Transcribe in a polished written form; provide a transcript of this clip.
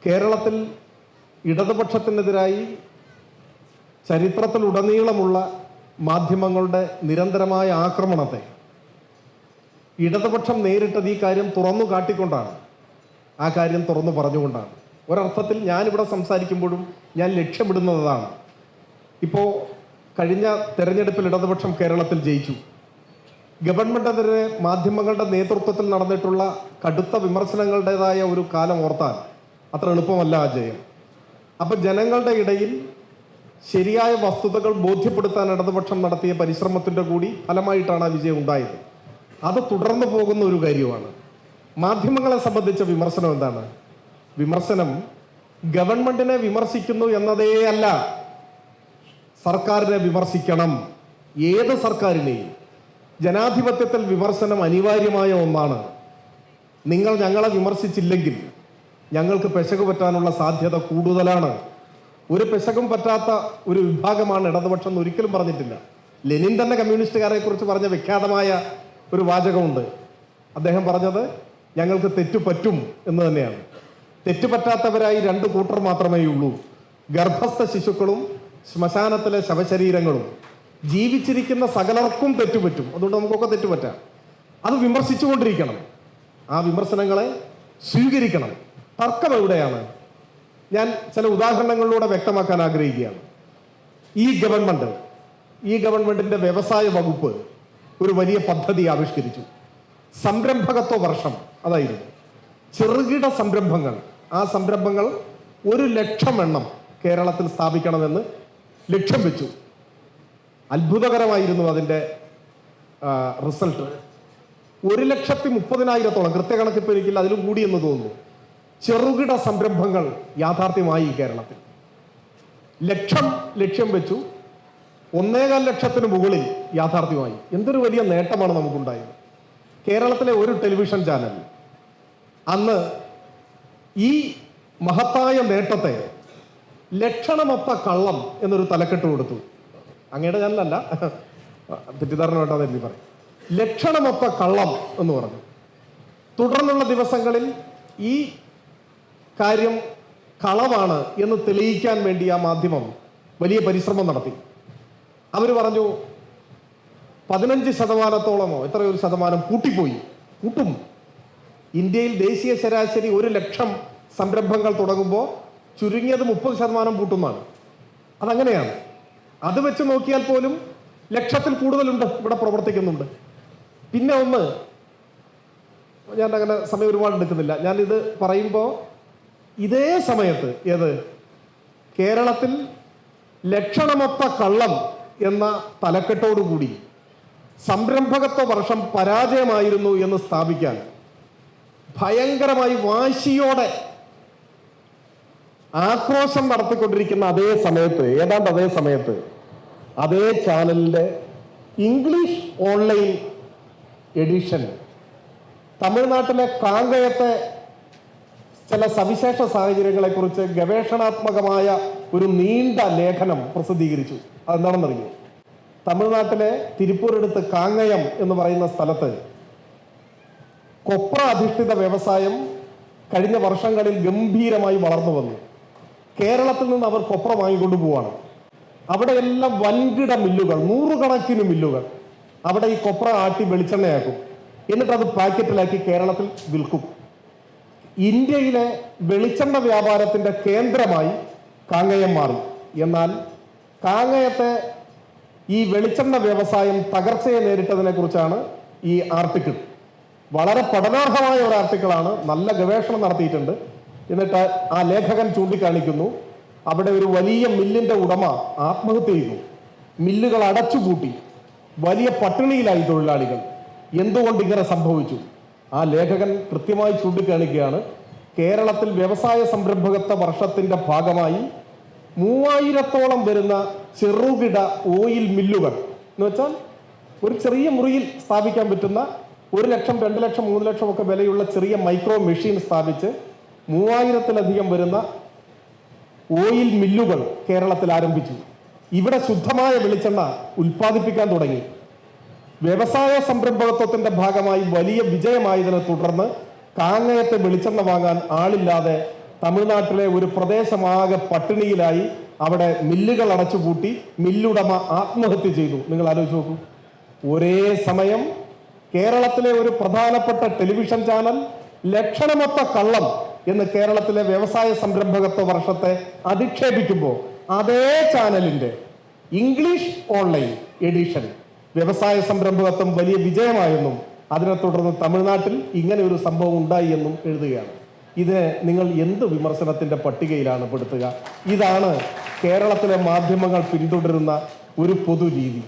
കേരളത്തിൽ ഇടതുപക്ഷത്തിനെതിരായി ചരിത്രത്തിലുടനീളമുള്ള മാധ്യമങ്ങളുടെ നിരന്തരമായ ആക്രമണത്തെ ഇടതുപക്ഷം നേരിട്ടത് ഈ കാര്യം തുറന്നു കാട്ടിക്കൊണ്ടാണ്, ആ കാര്യം തുറന്നു പറഞ്ഞുകൊണ്ടാണ്. ഒരർത്ഥത്തിൽ ഞാനിവിടെ സംസാരിക്കുമ്പോഴും ഞാൻ ലക്ഷ്യമിടുന്നതാണ്. ഇപ്പോൾ കഴിഞ്ഞ തെരഞ്ഞെടുപ്പിൽ ഇടതുപക്ഷം കേരളത്തിൽ ജയിച്ചു. ഗവൺമെൻറ്റിനെതിരെ മാധ്യമങ്ങളുടെ നേതൃത്വത്തിൽ നടന്നിട്ടുള്ള കടുത്ത വിമർശനങ്ങളുടേതായ ഒരു കാലം ഓർത്താൽ അത്ര എളുപ്പമല്ല ആ ജയം. അപ്പം ജനങ്ങളുടെ ഇടയിൽ ശരിയായ വസ്തുതകൾ ബോധ്യപ്പെടുത്താൻ ഇടതുപക്ഷം നടത്തിയ പരിശ്രമത്തിൻ്റെ കൂടി ഫലമായിട്ടാണ് ആ വിജയം ഉണ്ടായത്. അത് തുടർന്നു പോകുന്ന ഒരു കാര്യമാണ്. മാധ്യമങ്ങളെ സംബന്ധിച്ച വിമർശനം എന്താണ്? വിമർശനം ഗവൺമെൻറ്റിനെ വിമർശിക്കുന്നു എന്നതേ അല്ല, സർക്കാരിനെ വിമർശിക്കണം. ഏത് സർക്കാരിനെയും. ജനാധിപത്യത്തിൽ വിമർശനം അനിവാര്യമായ ഒന്നാണ്. നിങ്ങൾ ഞങ്ങളെ വിമർശിച്ചില്ലെങ്കിൽ ഞങ്ങൾക്ക് പെശക് പറ്റാനുള്ള സാധ്യത കൂടുതലാണ്. ഒരു പെശകും പറ്റാത്ത ഒരു വിഭാഗമാണ് ഇടതുപക്ഷം എന്ന് ഒരിക്കലും പറഞ്ഞിട്ടില്ല. ലെനിൻ തന്നെ കമ്മ്യൂണിസ്റ്റുകാരെ കുറിച്ച് പറഞ്ഞ വിഖ്യാതമായ ഒരു വാചകമുണ്ട്. അദ്ദേഹം പറഞ്ഞത് ഞങ്ങൾക്ക് തെറ്റുപറ്റും എന്ന് തന്നെയാണ്. തെറ്റുപറ്റാത്തവരായി രണ്ട് കൂട്ടർ മാത്രമേ ഉള്ളൂ: ഗർഭസ്ഥ ശിശുക്കളും ശ്മശാനത്തിലെ ശവശരീരങ്ങളും. ജീവിച്ചിരിക്കുന്ന സകലർക്കും തെറ്റുപറ്റും. അതുകൊണ്ട് നമുക്കൊക്കെ തെറ്റുപറ്റാം. അത് വിമർശിച്ചുകൊണ്ടിരിക്കണം. ആ വിമർശനങ്ങളെ സ്വീകരിക്കണം. തർക്കം എവിടെയാണ്? ഞാൻ ചില ഉദാഹരണങ്ങളിലൂടെ വ്യക്തമാക്കാൻ ആഗ്രഹിക്കുകയാണ്. ഈ ഗവൺമെന്റിന്റെ വ്യവസായ വകുപ്പ് ഒരു വലിയ പദ്ധതി ആവിഷ്കരിച്ചു. സംരംഭകത്വ വർഷം അതായിരുന്നു. ചെറുകിട സംരംഭങ്ങൾ, ആ സംരംഭങ്ങൾ 1,00,000 എണ്ണം കേരളത്തിൽ സ്ഥാപിക്കണമെന്ന് ലക്ഷ്യം വെച്ചു. അത്ഭുതകരമായിരുന്നു അതിൻ്റെ റിസൾട്ട്. 1,30,000-ഓളം, കൃത്യകണക്ക് ഇപ്പോൾ എനിക്കില്ല, അതിലും കൂടിയെന്ന് തോന്നുന്നു, ചെറുകിട സംരംഭങ്ങൾ യാഥാർത്ഥ്യമായി കേരളത്തിൽ. ലക്ഷ്യം വെച്ചു. 1,15 ലക്ഷത്തിന് മുകളിൽ യാഥാർത്ഥ്യമായി. എന്തൊരു വലിയ നേട്ടമാണ് നമുക്കുണ്ടായത്. കേരളത്തിലെ ഒരു ടെലിവിഷൻ ചാനൽ അന്ന് ഈ മഹത്തായ നേട്ടത്തെ ലക്ഷണമൊത്ത കള്ളം എന്നൊരു തലക്കെട്ട് കൊടുത്തു. അങ്ങയുടെ ചാനലല്ല, തെറ്റിദ്ധാരണ വേണ്ടെന്ന് പറയും. ലക്ഷണമൊത്ത കള്ളം എന്ന് പറഞ്ഞു. തുടർന്നുള്ള ദിവസങ്ങളിൽ ഈ കാര്യം കളവാണ് എന്ന് തെളിയിക്കാൻ വേണ്ടി ആ മാധ്യമം വലിയ പരിശ്രമം നടത്തി. അവർ പറഞ്ഞു 15%-ഓളമോ എത്രയോ ഒരു ശതമാനം കൂട്ടും. ഇന്ത്യയിൽ ദേശീയ ശരാശരി 1,00,000 സംരംഭങ്ങൾ തുടങ്ങുമ്പോൾ ചുരുങ്ങിയത് 30% കൂട്ടുന്നതാണ്. അതങ്ങനെയാണ്. അത് വെച്ച് നോക്കിയാൽ പോലും 1,00,000-ൽ കൂടുതലുണ്ട് ഇവിടെ പ്രവർത്തിക്കുന്നുണ്ട്. പിന്നെ ഒന്ന്, ഞാൻ അങ്ങനെ സമയം ഒരുപാട് എടുക്കുന്നില്ല, ഞാനിത് പറയുമ്പോൾ ഇതേ സമയത്ത് കേരളത്തിൽ ലക്ഷണമൊത്ത കള്ളം എന്ന തലക്കെട്ടോടുകൂടി സംരംഭകത്വ വർഷം പരാജയമായിരുന്നു എന്ന് സ്ഥാപിക്കാൻ ഭയങ്കരമായി വാശിയോടെ ആക്രോശം നടത്തിക്കൊണ്ടിരിക്കുന്ന അതേ സമയത്ത് അതേ ചാനലിൻ്റെ ഇംഗ്ലീഷ് ഓൺലൈൻ എഡിഷൻ തമിഴ്നാട്ടിലെ കാങ്കയത്തെ ചില സവിശേഷ സാഹചര്യങ്ങളെക്കുറിച്ച് ഗവേഷണാത്മകമായ ഒരു നീണ്ട ലേഖനം പ്രസിദ്ധീകരിച്ചു. അതെന്താണെന്നറിയോ? തമിഴ്നാട്ടിലെ തിരുപ്പൂരടുത്ത് കാങ്കയം എന്ന് പറയുന്ന സ്ഥലത്ത് കൊപ്ര അധിഷ്ഠിത വ്യവസായം കഴിഞ്ഞ വർഷങ്ങളിൽ ഗംഭീരമായി വളർന്നു വന്നു. കേരളത്തിൽ നിന്ന് അവർ കൊപ്ര വാങ്ങിക്കൊണ്ടു പോവാണ്. അവിടെ എല്ലാം വൻകിട മില്ലുകൾ, 100 കണക്കിന് മില്ലുകൾ അവിടെ ഈ കൊപ്ര ആട്ടി വെളിച്ചെണ്ണയാക്കും. എന്നിട്ട് അത് പാക്കറ്റിലാക്കി കേരളത്തിൽ വിൽക്കും. ഇന്ത്യയിലെ വെളിച്ചെണ്ണ വ്യാപാരത്തിന്റെ കേന്ദ്രമായി കാങ്കയം മാറി. എന്നാൽ കാങ്കയത്തെ ഈ വെളിച്ചെണ്ണ വ്യവസായം തകർച്ചയെ നേരിട്ടതിനെ കുറിച്ചാണ് ഈ ആർട്ടിക്കിൾ. വളരെ പഠനാർഹമായ ഒരു ആർട്ടിക്കിളാണ്. നല്ല ഗവേഷണം നടത്തിയിട്ടുണ്ട്. എന്നിട്ട് ആ ലേഖകൻ ചൂണ്ടിക്കാണിക്കുന്നു, അവിടെ ഒരു വലിയ മില്ലിന്റെ ഉടമ ആത്മഹത്യ ചെയ്തു. മില്ലുകൾ അടച്ചുപൂട്ടി. വലിയ പട്ടിണിയിലായി തൊഴിലാളികൾ. എന്തുകൊണ്ട് ഇങ്ങനെ സംഭവിച്ചു? ആ ലേഖകൻ കൃത്യമായി ചൂണ്ടിക്കാണിക്കുകയാണ്, കേരളത്തിൽ വ്യവസായ സംരംഭകത്വ വർഷത്തിന്റെ ഭാഗമായി 3000-ഓളം വരുന്ന ചെറുകിട ഓയിൽ മില്ലുകൾ എന്ന് വെച്ചാൽ ഒരു ചെറിയ മുറിയിൽ സ്ഥാപിക്കാൻ പറ്റുന്ന 1,00,000, 2,00,000, 3,00,000 ഒക്കെ വിലയുള്ള ചെറിയ മൈക്രോ മെഷീൻ സ്ഥാപിച്ച് 3000-ലധികം വരുന്ന ഓയിൽ മില്ലുകൾ കേരളത്തിൽ ആരംഭിച്ചു. ഇവിടെ ശുദ്ധമായ വെളിച്ചെണ്ണ ഉൽപ്പാദിപ്പിക്കാൻ തുടങ്ങി. വ്യവസായ സംരംഭകത്വത്തിന്റെ ഭാഗമായി വലിയ വിജയമായതിനെ തുടർന്ന് കാങ്ങയത്തെ വെളിച്ചെണ്ണ വാങ്ങാൻ ആളില്ലാതെ തമിഴ്നാട്ടിലെ ഒരു പ്രദേശമാകെ പട്ടിണിയിലായി. അവിടെ മില്ലുകൾ അടച്ചുപൂട്ടി, മില്ലുടമ ആത്മഹത്യ ചെയ്തു. നിങ്ങൾ ആലോചിച്ച് നോക്കൂ. ഒരേ സമയം കേരളത്തിലെ ഒരു പ്രധാനപ്പെട്ട ടെലിവിഷൻ ചാനൽ ലക്ഷണമൊത്ത കള്ളം എന്ന് കേരളത്തിലെ വ്യവസായ സംരംഭകത്വ വർഷത്തെ അധിക്ഷേപിക്കുമ്പോൾ അതേ ചാനലിന്റെ ഇംഗ്ലീഷ് ഓൺലൈൻ എഡിഷൻ വ്യവസായ സംരംഭകത്വം വലിയ വിജയമായെന്നും അതിനെ തുടർന്ന് തമിഴ്നാട്ടിൽ ഇങ്ങനെ ഒരു സംഭവം ഉണ്ടായി എന്നും എഴുതുകയാണ്. ഇതിനെ നിങ്ങൾ എന്ത് വിമർശനത്തിന്റെ പട്ടികയിലാണ് പെടുത്തുക? ഇതാണ് കേരളത്തിലെ മാധ്യമങ്ങൾ പിന്തുടരുന്ന ഒരു പൊതുരീതി.